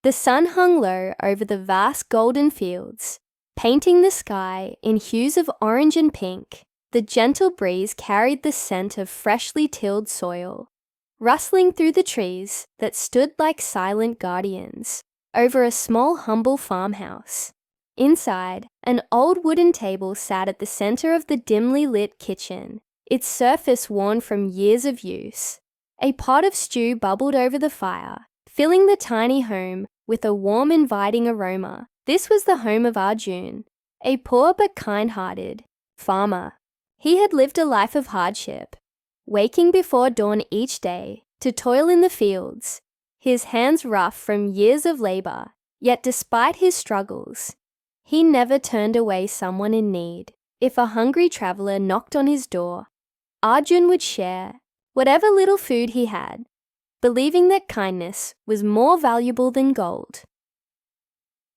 The sun hung low over the vast golden fields, painting the sky in hues of orange and pink. The gentle breeze carried the scent of freshly tilled soil, rustling through the trees that stood like silent guardians over a small humble farmhouse. Inside, an old wooden table sat at the center of the dimly lit kitchen, its surface worn from years of use. A pot of stew bubbled over the fire, filling the tiny home with a warm, inviting aroma. This was the home of Arjun, a poor but kind-hearted farmer. He had lived a life of hardship, waking before dawn each day to toil in the fields, his hands rough from years of labor. Yet despite his struggles, he never turned away someone in need. If a hungry traveler knocked on his door, Arjun would share whatever little food he had, believing that kindness was more valuable than gold.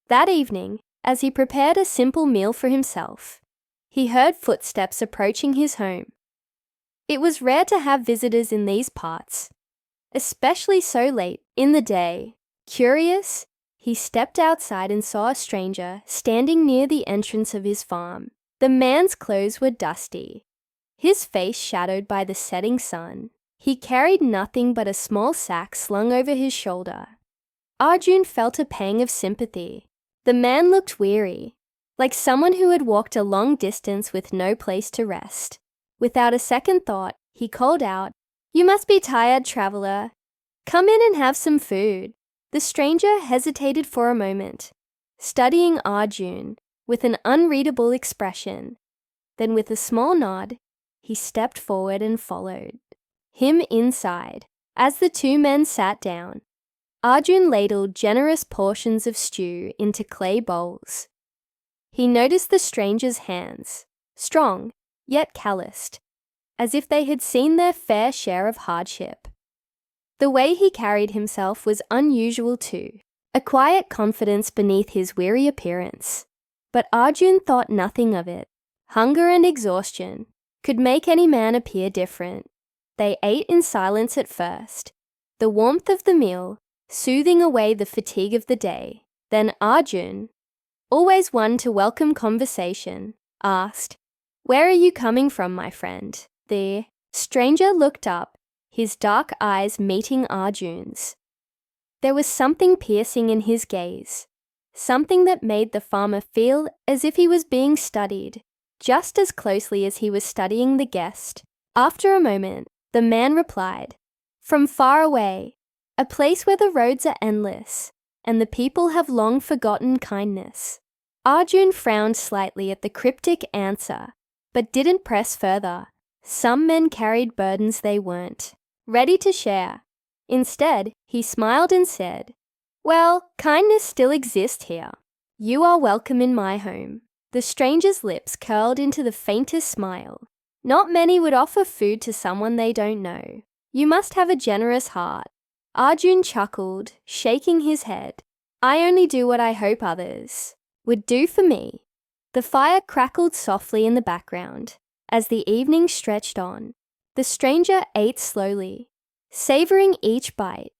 That evening, as he prepared a simple meal for himself, he heard footsteps approaching his home. It was rare to have visitors in these parts, especially so late in the day. Curious, he stepped outside and saw a stranger standing near the entrance of his farm. The man's clothes were dusty, his face shadowed by the setting sun. He carried nothing but a small sack slung over his shoulder. Arjun felt a pang of sympathy. The man looked weary, like someone who had walked a long distance with no place to rest. Without a second thought, he called out, "You must be tired, traveler. Come in and have some food." The stranger hesitated for a moment, studying Arjun with an unreadable expression. Then with a small nod, he stepped forward and followed him inside. As the two men sat down, Arjun ladled generous portions of stew into clay bowls. He noticed the stranger's hands, strong yet calloused, as if they had seen their fair share of hardship. The way he carried himself was unusual too, a quiet confidence beneath his weary appearance. But Arjun thought nothing of it. Hunger and exhaustion could make any man appear different. They ate in silence at first, the warmth of the meal soothing away the fatigue of the day. Then Arjun, always one to welcome conversation, asked, "Where are you coming from, my friend?" The stranger looked up, his dark eyes meeting Arjun's. There was something piercing in his gaze, something that made the farmer feel as if he was being studied, just as closely as he was studying the guest. After a moment, the man replied, "From far away, a place where the roads are endless, and the people have long forgotten kindness." Arjun frowned slightly at the cryptic answer, but didn't press further. Some men carried burdens they weren't ready to share. Instead, he smiled and said, "Well, kindness still exists here. You are welcome in my home." The stranger's lips curled into the faintest smile. Not many would offer food to someone they don't know. You must have a generous heart. Arjun chuckled, shaking his head. "I only do what I hope others would do for me." The fire crackled softly in the background. As the evening stretched on, the stranger ate slowly, savoring each bite,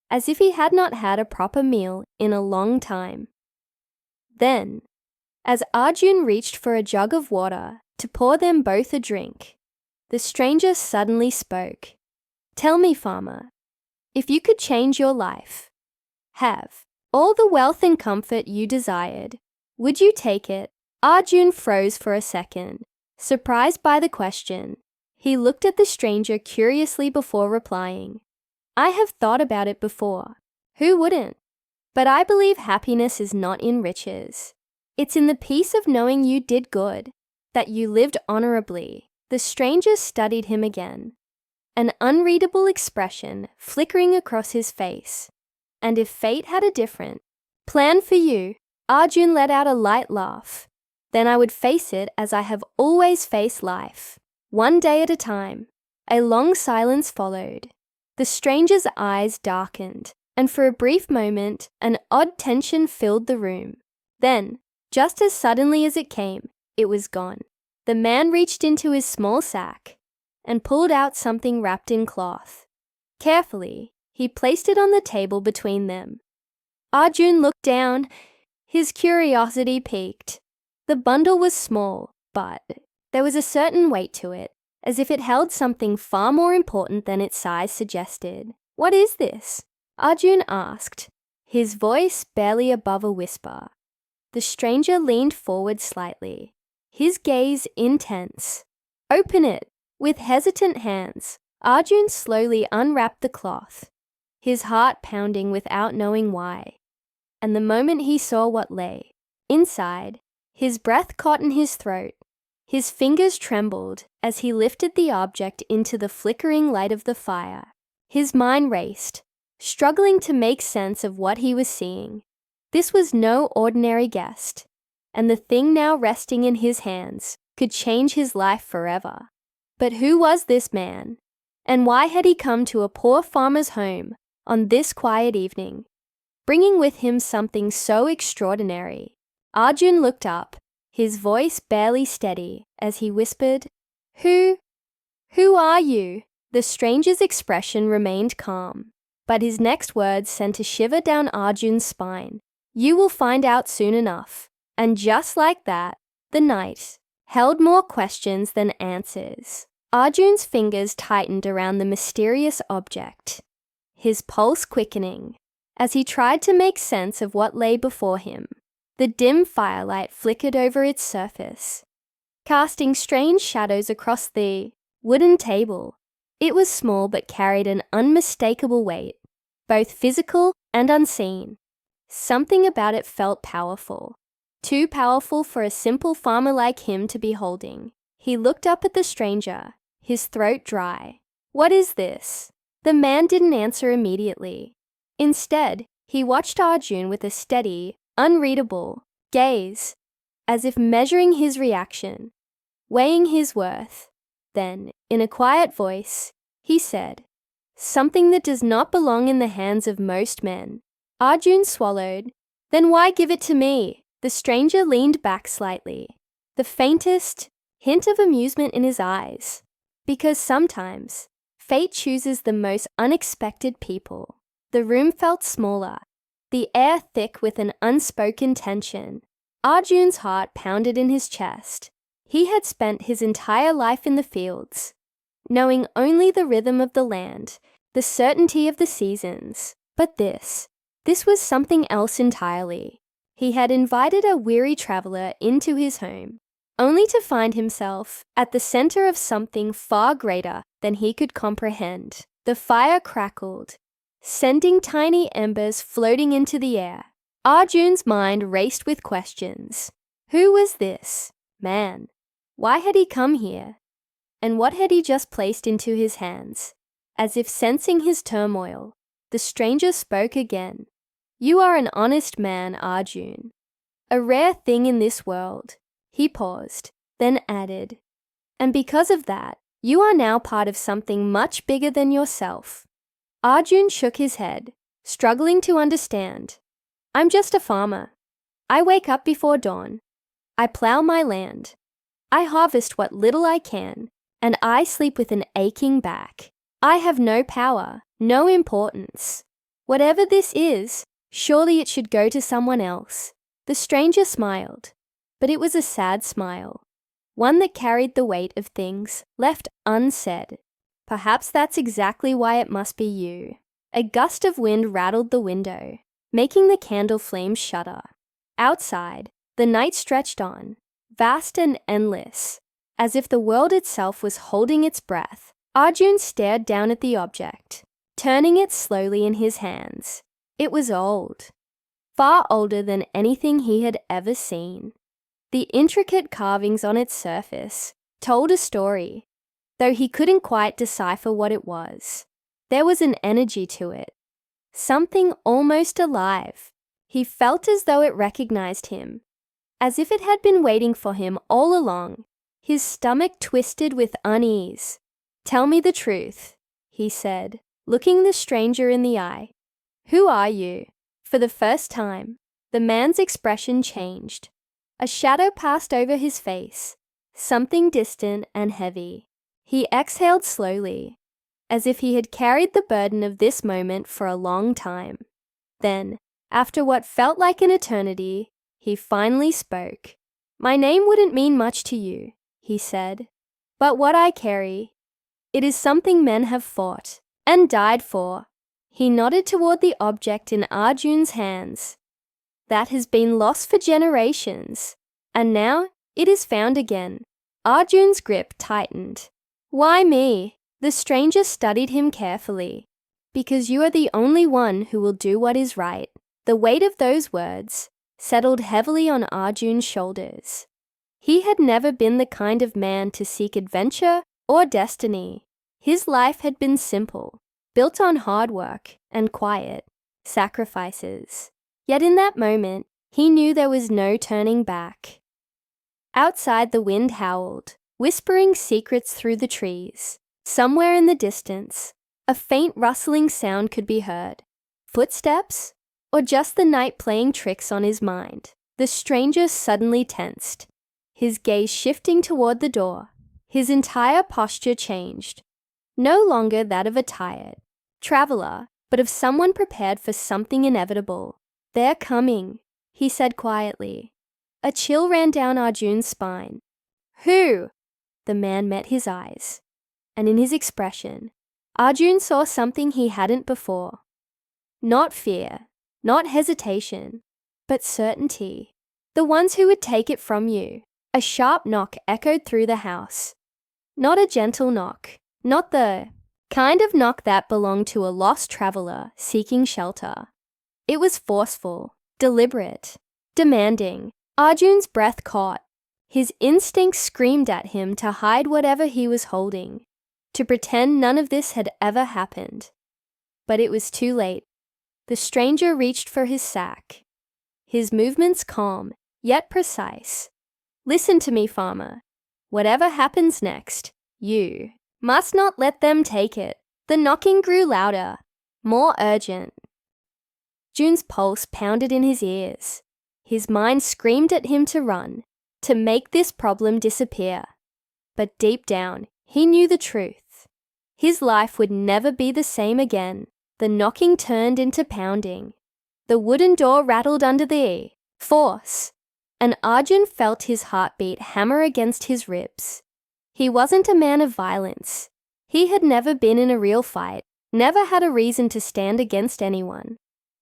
as if he had not had a proper meal in a long time. Then, as Arjun reached for a jug of water to pour them both a drink, the stranger suddenly spoke. "Tell me, farmer, if you could change your life, have all the wealth and comfort you desired, would you take it?" Arjun froze for a second, surprised by the question. He looked at the stranger curiously before replying, "I have thought about it before. Who wouldn't? But I believe happiness is not in riches. It's in the peace of knowing you did good, that you lived honorably." The stranger studied him again, an unreadable expression flickering across his face. "And if fate had a different plan for you," Arjun let out a light laugh, "then I would face it as I have always faced life, one day at a time." A long silence followed. The stranger's eyes darkened, and for a brief moment, an odd tension filled the room. Then, just as suddenly as it came, it was gone. The man reached into his small sack and pulled out something wrapped in cloth. Carefully, he placed it on the table between them. Arjun looked down, his curiosity piqued. The bundle was small, but there was a certain weight to it, as if it held something far more important than its size suggested. "What is this?" Arjun asked, his voice barely above a whisper. The stranger leaned forward slightly, his gaze intense. "Open it." With hesitant hands, Arjun slowly unwrapped the cloth, his heart pounding without knowing why. And the moment he saw what lay inside, his breath caught in his throat. His fingers trembled as he lifted the object into the flickering light of the fire. His mind raced, struggling to make sense of what he was seeing. This was no ordinary guest, and the thing now resting in his hands could change his life forever. But who was this man? And why had he come to a poor farmer's home on this quiet evening, bringing with him something so extraordinary? Arjun looked up, his voice barely steady, as he whispered, Who are you?" The stranger's expression remained calm, but his next words sent a shiver down Arjun's spine. "You will find out soon enough." And just like that, the night held more questions than answers. Arjun's fingers tightened around the mysterious object, his pulse quickening, as he tried to make sense of what lay before him. The dim firelight flickered over its surface, casting strange shadows across the wooden table. It was small but carried an unmistakable weight, both physical and unseen. Something about it felt powerful, too powerful for a simple farmer like him to be holding. He looked up at the stranger, his throat dry. "What is this?" The man didn't answer immediately. Instead, he watched Arjun with a steady, unreadable gaze, as if measuring his reaction, weighing his worth. Then, in a quiet voice, he said, "Something that does not belong in the hands of most men." Arjun swallowed. "Then why give it to me?" The stranger leaned back slightly, the faintest hint of amusement in his eyes. "Because sometimes, fate chooses the most unexpected people." The room felt smaller, the air thick with an unspoken tension. Arjun's heart pounded in his chest. He had spent his entire life in the fields, knowing only the rhythm of the land, the certainty of the seasons. But this was something else entirely. He had invited a weary traveler into his home, only to find himself at the center of something far greater than he could comprehend. The fire crackled, sending tiny embers floating into the air. Arjun's mind raced with questions. Who was this man? Why had he come here? And what had he just placed into his hands? As if sensing his turmoil, the stranger spoke again. "You are an honest man, Arjun. A rare thing in this world." He paused, then added, "And because of that, you are now part of something much bigger than yourself." Arjun shook his head, struggling to understand. "I'm just a farmer. I wake up before dawn. I plow my land. I harvest what little I can, and I sleep with an aching back. I have no power, no importance. Whatever this is, surely it should go to someone else." The stranger smiled, but it was a sad smile, one that carried the weight of things left unsaid. "Perhaps that's exactly why it must be you." A gust of wind rattled the window, making the candle flames shudder. Outside, the night stretched on, vast and endless, as if the world itself was holding its breath. Arjun stared down at the object, turning it slowly in his hands. It was old, far older than anything he had ever seen. The intricate carvings on its surface told a story, though he couldn't quite decipher what it was. There was an energy to it, something almost alive. He felt as though it recognized him, as if it had been waiting for him all along. His stomach twisted with unease. "Tell me the truth," he said, looking the stranger in the eye. "Who are you?" For the first time, the man's expression changed. A shadow passed over his face, something distant and heavy. He exhaled slowly, as if he had carried the burden of this moment for a long time. Then, After what felt like an eternity, he finally spoke. "My name wouldn't mean much to you," he said, "but what I carry, it is something men have fought and died for." He nodded toward the object in Arjun's hands. "That has been lost for generations, and now it is found again." Arjun's grip tightened. "Why me?" The stranger studied him carefully. "Because you are the only one who will do what is right." The weight of those words settled heavily on Arjun's shoulders. He had never been the kind of man to seek adventure or destiny. His life had been simple, built on hard work and quiet sacrifices. Yet in that moment, he knew there was no turning back. Outside, the wind howled, whispering secrets through the trees. Somewhere in the distance, a faint rustling sound could be heard. Footsteps? Or just the night playing tricks on his mind? The stranger suddenly tensed, his gaze shifting toward the door. His entire posture changed. No longer that of a tired traveler, but of someone prepared for something inevitable. "They're coming," he said quietly. A chill ran down Arjun's spine. "Who?" The man met his eyes, and in his expression, Arjun saw something he hadn't before. Not fear, not hesitation, but certainty. The ones who would take it from you. A sharp knock echoed through the house. Not a gentle knock, not the kind of knock that belonged to a lost traveler seeking shelter. It was forceful, deliberate, demanding. Arjun's breath caught. His instincts screamed at him to hide whatever he was holding, to pretend none of this had ever happened. But it was too late. The stranger reached for his sack, his movements calm, yet precise. "Listen to me, farmer. Whatever happens next, you must not let them take it." The knocking grew louder, more urgent. June's pulse pounded in his ears. His mind screamed at him to run, to make this problem disappear. But deep down, he knew the truth. His life would never be the same again. The knocking turned into pounding. The wooden door rattled under the force, and Arjun felt his heartbeat hammer against his ribs. He wasn't a man of violence. He had never been in a real fight, never had a reason to stand against anyone.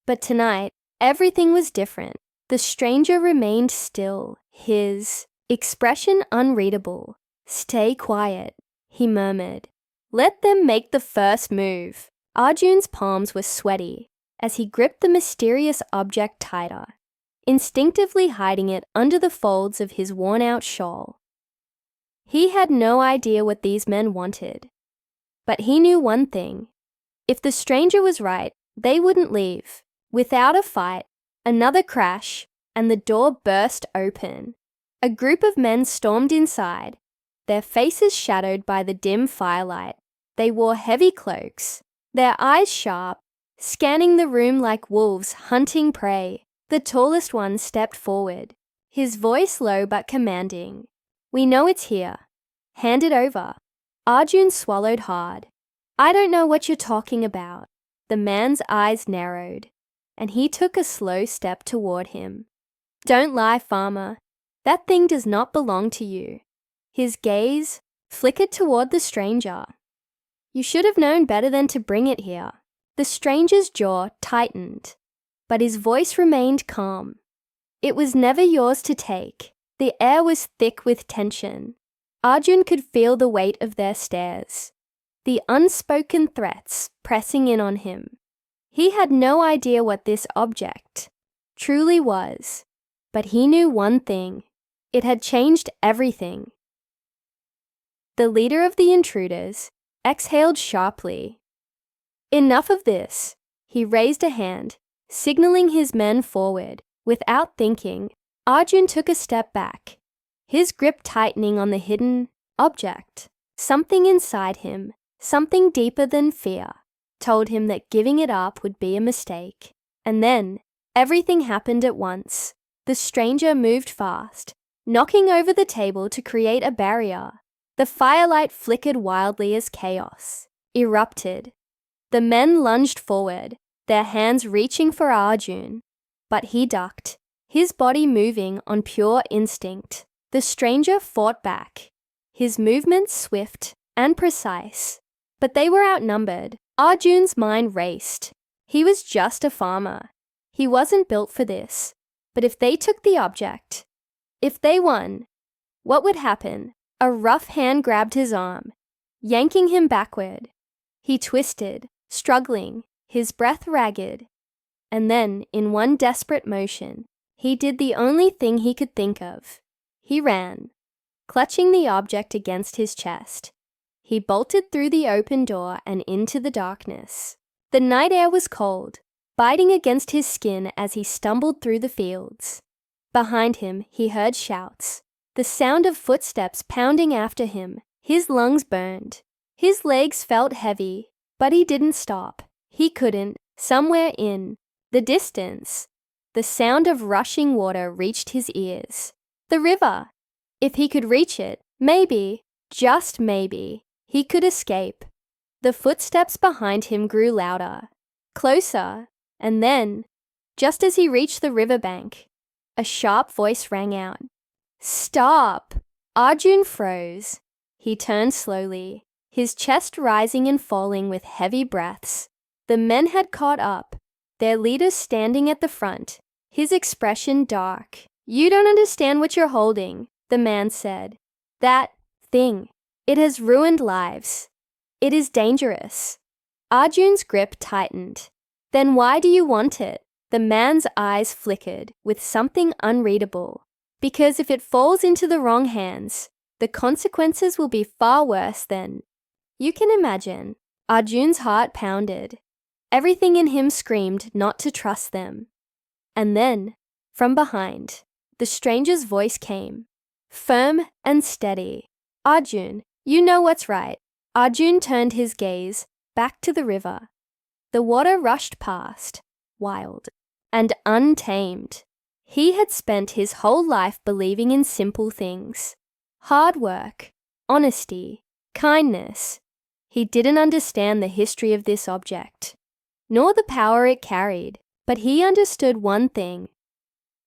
But tonight, everything was different. The stranger remained still, his expression unreadable. "Stay quiet," he murmured. "Let them make the first move." Arjun's palms were sweaty as he gripped the mysterious object tighter, instinctively hiding it under the folds of his worn-out shawl. He had no idea what these men wanted, but he knew one thing. If the stranger was right, they wouldn't leave. Without a fight, another crash, and the door burst open. A group of men stormed inside, their faces shadowed by the dim firelight. They wore heavy cloaks, their eyes sharp, scanning the room like wolves hunting prey. The tallest one stepped forward, his voice low but commanding. "We know it's here. Hand it over." Arjun swallowed hard. "I don't know what you're talking about." The man's eyes narrowed, and he took a slow step toward him. "Don't lie, farmer. That thing does not belong to you." His gaze flickered toward the stranger. "You should have known better than to bring it here." The stranger's jaw tightened, but his voice remained calm. "It was never yours to take." The air was thick with tension. Arjun could feel the weight of their stares, the unspoken threats pressing in on him. He had no idea what this object truly was, but he knew one thing. It had changed everything. The leader of the intruders exhaled sharply. "Enough of this." He raised a hand, signaling his men forward. Without thinking, Arjun took a step back, his grip tightening on the hidden object. Something inside him, something deeper than fear, told him that giving it up would be a mistake. And then, everything happened at once. The stranger moved fast, knocking over the table to create a barrier. The firelight flickered wildly as chaos erupted. The men lunged forward, their hands reaching for Arjun. but he ducked, his body moving on pure instinct. The stranger fought back, his movements swift and precise. But they were outnumbered. Arjun's mind raced. He was just a farmer. He wasn't built for this. But if they took the object, if they won, what would happen? A rough hand grabbed his arm, yanking him backward. He twisted, struggling, his breath ragged. And then, in one desperate motion, he did the only thing he could think of. He ran, clutching the object against his chest. He bolted through the open door and into the darkness. The night air was cold, biting against his skin as he stumbled through the fields. Behind him, he heard shouts, the sound of footsteps pounding after him. His lungs burned. His legs felt heavy, but he didn't stop. He couldn't. Somewhere in the distance, the sound of rushing water reached his ears. The river. If he could reach it, maybe, just maybe, he could escape. The footsteps behind him grew louder, closer, and then, just as he reached the riverbank, a sharp voice rang out. "Stop!" Arjun froze. He turned slowly, his chest rising and falling with heavy breaths. The men had caught up, their leader standing at the front, his expression dark. "You don't understand what you're holding," the man said. "That thing, it has ruined lives. It is dangerous." Arjun's grip tightened. "Then why do you want it?" The man's eyes flickered with something unreadable. "Because if it falls into the wrong hands, the consequences will be far worse than you can imagine." Arjun's heart pounded. Everything in him screamed not to trust them. And then, from behind, the stranger's voice came, firm and steady. "Arjun, you know what's right." Arjun turned his gaze back to the river. The water rushed past, wild and untamed. He had spent his whole life believing in simple things. Hard work, honesty, kindness. He didn't understand the history of this object, nor the power it carried, but he understood one thing.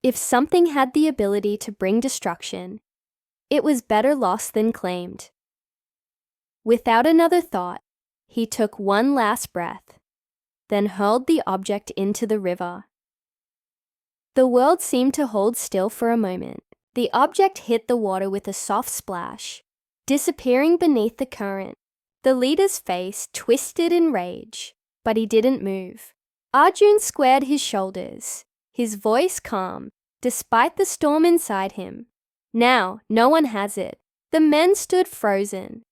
If something had the ability to bring destruction, it was better lost than claimed. Without another thought, he took one last breath, then hurled the object into the river. The world seemed to hold still for a moment. The object hit the water with a soft splash, disappearing beneath the current. The leader's face twisted in rage, but he didn't move. Arjun squared his shoulders, his voice calm, despite the storm inside him. "Now, no one has it." The men stood frozen,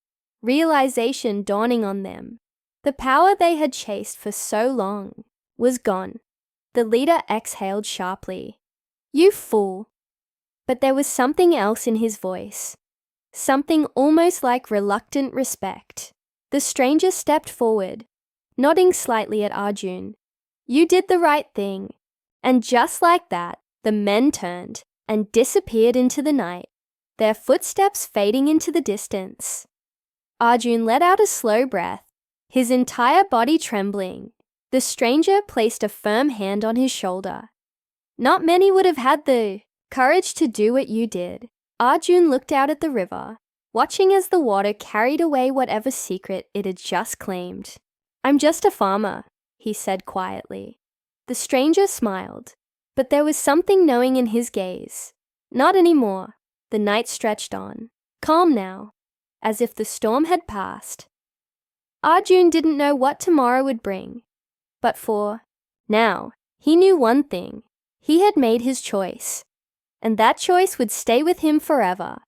realization dawning on them. The power they had chased for so long was gone. The leader exhaled sharply. "You fool." But there was something else in his voice, something almost like reluctant respect. The stranger stepped forward, nodding slightly at Arjun. "You did the right thing." And just like that, the men turned and disappeared into the night, their footsteps fading into the distance. Arjun let out a slow breath, his entire body trembling. The stranger placed a firm hand on his shoulder. "Not many would have had the courage to do what you did." Arjun looked out at the river, watching as the water carried away whatever secret it had just claimed. "I'm just a farmer," he said quietly. The stranger smiled, but there was something knowing in his gaze. "Not anymore." The night stretched on, calm now, as if the storm had passed. Arjun didn't know what tomorrow would bring, but for now, he knew one thing. He had made his choice, and that choice would stay with him forever.